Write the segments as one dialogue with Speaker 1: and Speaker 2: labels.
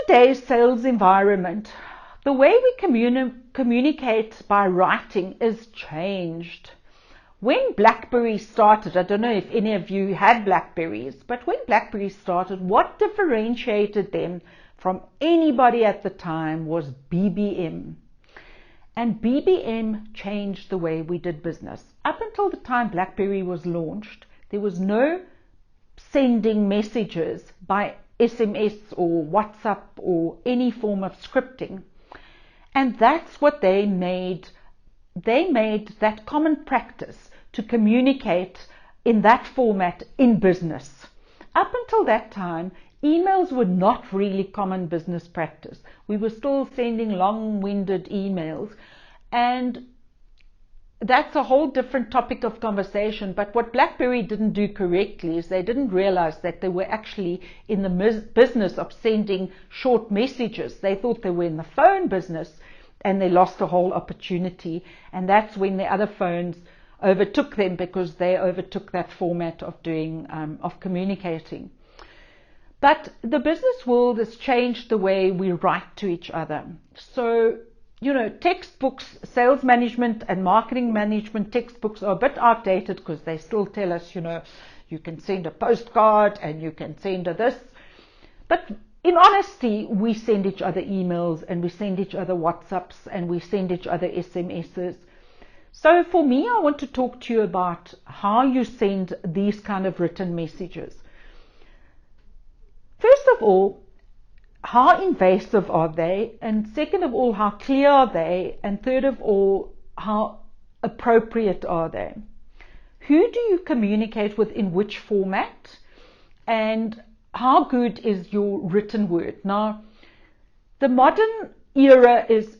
Speaker 1: today's sales environment, the way we communicate by writing is changed. When BlackBerry started, I don't know if any of you had Blackberries, but when BlackBerry started, what differentiated them from anybody at the time was BBM. And BBM changed the way we did business. Up until the time BlackBerry was launched, there was no sending messages by SMS or WhatsApp or any form of scripting. And that's what they made. They made that common practice to communicate in that format in business. Up until that time, emails were not really common business practice. We were still sending long-winded emails, and that's a whole different topic of conversation. But what BlackBerry didn't do correctly is they didn't realize that they were actually in the business of sending short messages. They thought they were in the phone business, and they lost the whole opportunity. And that's when the other phones overtook them, because they overtook that format of communicating. But the business world has changed the way we write to each other. So, textbooks, sales management and marketing management textbooks are a bit outdated, because they still tell us, you can send a postcard and you can send a this. But in honesty, we send each other emails, and we send each other WhatsApps, and we send each other SMSs. So for me, I want to talk to you about how you send these kind of written messages. First of all, how invasive are they? And second of all, how clear are they? And third of all, how appropriate are they? Who do you communicate with in which format? And how good is your written word? Now, the modern era is,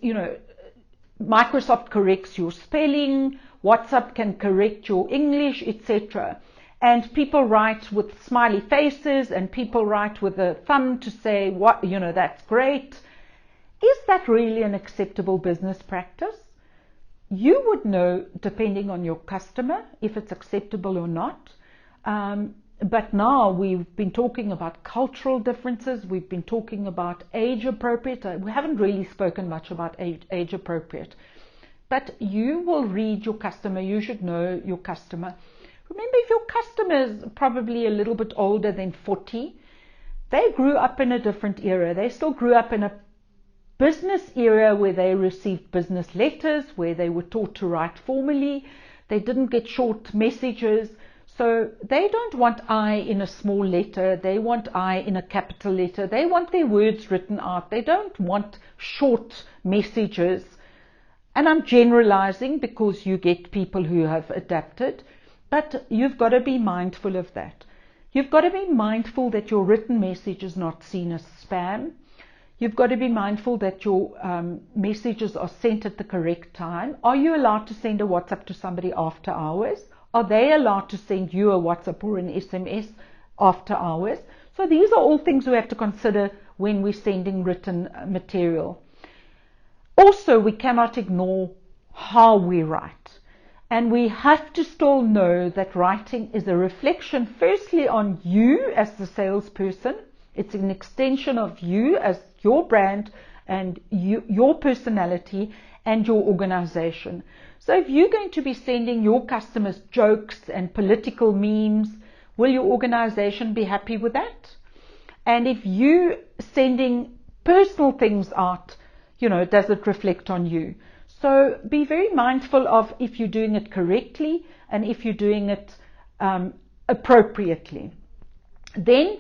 Speaker 1: Microsoft corrects your spelling, WhatsApp can correct your English, etc. And people write with smiley faces, and people write with a thumb to say, that's great. Is that really an acceptable business practice? You would know, depending on your customer, if it's acceptable or not. But now we've been talking about cultural differences. We've been talking about age appropriate. We haven't really spoken much about age appropriate. But you will read your customer. You should know your customer. Remember, if your customer is probably a little bit older than 40, they grew up in a different era. They still grew up in a business era where they received business letters, where they were taught to write formally. They didn't get short messages. So they don't want I in a small letter. They want I in a capital letter. They want their words written out. They don't want short messages. And I'm generalizing, because you get people who have adapted. But you've got to be mindful of that. You've got to be mindful that your written message is not seen as spam. You've got to be mindful that your messages are sent at the correct time. Are you allowed to send a WhatsApp to somebody after hours? Are they allowed to send you a WhatsApp or an SMS after hours? So these are all things we have to consider when we're sending written material. Also, we cannot ignore how we write. And we have to still know that writing is a reflection, firstly, on you as the salesperson. It's an extension of you as your brand and your personality and your organization. So if you're going to be sending your customers jokes and political memes, will your organization be happy with that? And if you're sending personal things out, does it reflect on you? So be very mindful of if you're doing it correctly and if you're doing it appropriately. Then,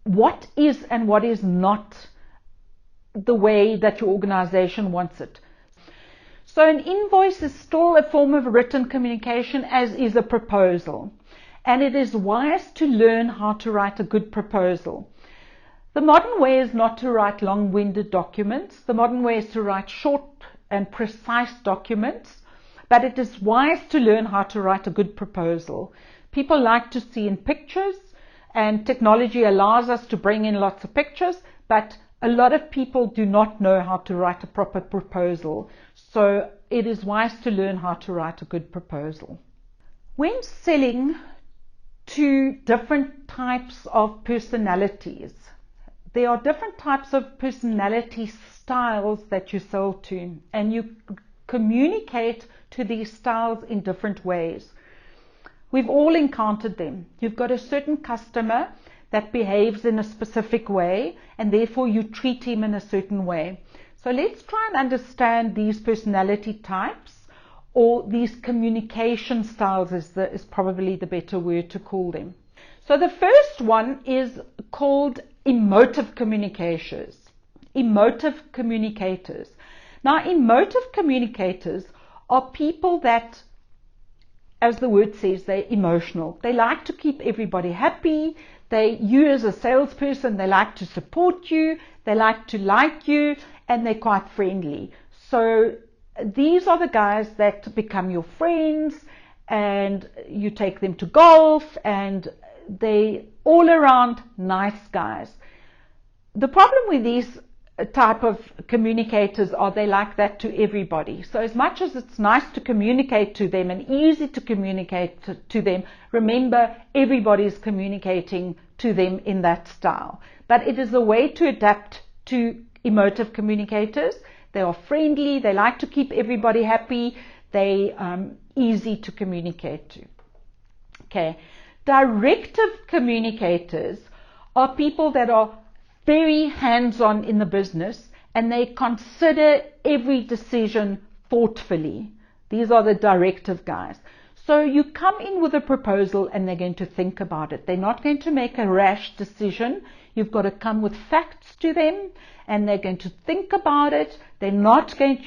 Speaker 1: what is and what is not the way that your organization wants it? So an invoice is still a form of written communication, as is a proposal. And it is wise to learn how to write a good proposal. The modern way is not to write long-winded documents. The modern way is to write short and precise documents. But it is wise to learn how to write a good proposal. People like to see in pictures, and technology allows us to bring in lots of pictures, but a lot of people do not know how to write a proper proposal. So it is wise to learn how to write a good proposal. When selling to different types of personalities, there are different types of personality styles that you sell to, and you communicate to these styles in different ways. We've all encountered them. You've got a certain customer that behaves in a specific way, and therefore you treat him in a certain way. So let's try and understand these personality types, or these communication styles is probably the better word to call them. So the first one is called emotive communicators. Emotive communicators. Now, emotive communicators are people that, as the word says, they're emotional. They like to keep everybody happy. You as a salesperson, they like to support you. They like you, and they're quite friendly. So these are the guys that become your friends, and you take them to golf, and they all around nice guys. The problem with these type of communicators are they like that to everybody. So as much as it's nice to communicate to them and easy to communicate to them, remember everybody's communicating to them in that style. But it is a way to adapt to emotive communicators. They are friendly, they like to keep everybody happy, they easy to communicate to. Okay. Directive communicators are people that are very hands-on in the business, and they consider every decision thoughtfully. These are the directive guys. So you come in with a proposal and they're going to think about it. They're not going to make a rash decision. You've got to come with facts to them, and they're going to think about it. You're not going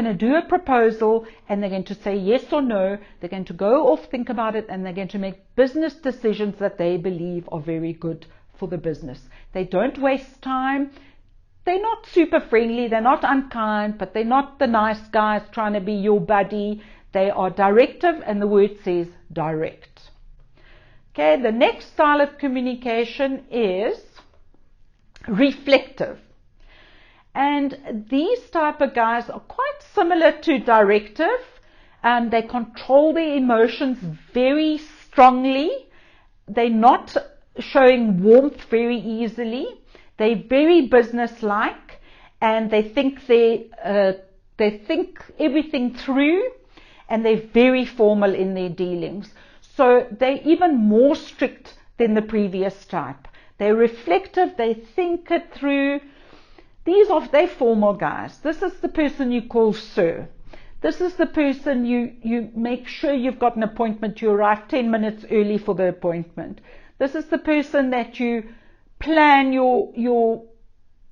Speaker 1: to do a proposal and they're going to say yes or no. They're going to go off, think about it, and they're going to make business decisions that they believe are very good for the business. They don't waste time. They're not super friendly. They're not unkind, but they're not the nice guys trying to be your buddy. They are directive, and the word says direct. Okay, the next style of communication is reflective. And these type of guys are quite similar to directive, and they control their emotions very strongly. They're not showing warmth very easily. They're very businesslike, and they think everything through, and they're very formal in their dealings. So they're even more strict than the previous type. They're reflective, they think it through. They're formal guys. This is the person you call sir. This is the person you make sure you've got an appointment. You arrive 10 minutes early for the appointment. This is the person that you plan your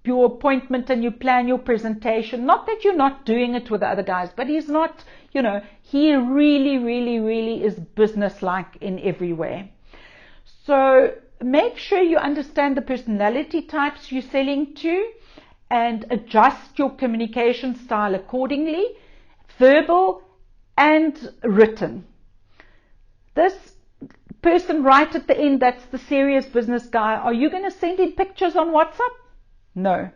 Speaker 1: appointment and you plan your presentation. Not that you're not doing it with the other guys, but he's not, he really, really, really is businesslike in every way. So make sure you understand the personality types you're selling to and adjust your communication style accordingly, verbal and written. This person right at the end, that's the serious business guy. Are you going to send him pictures on WhatsApp? No.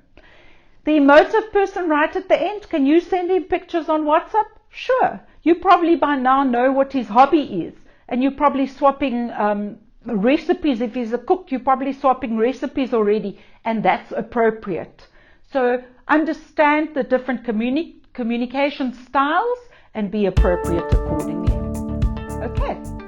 Speaker 1: The emotive person right at the end, can you send him pictures on WhatsApp? Sure. You probably by now know what his hobby is, and you're probably swapping recipes. If he's a cook, you're probably swapping recipes already, and that's appropriate. So understand the different communication styles and be appropriate accordingly. Okay.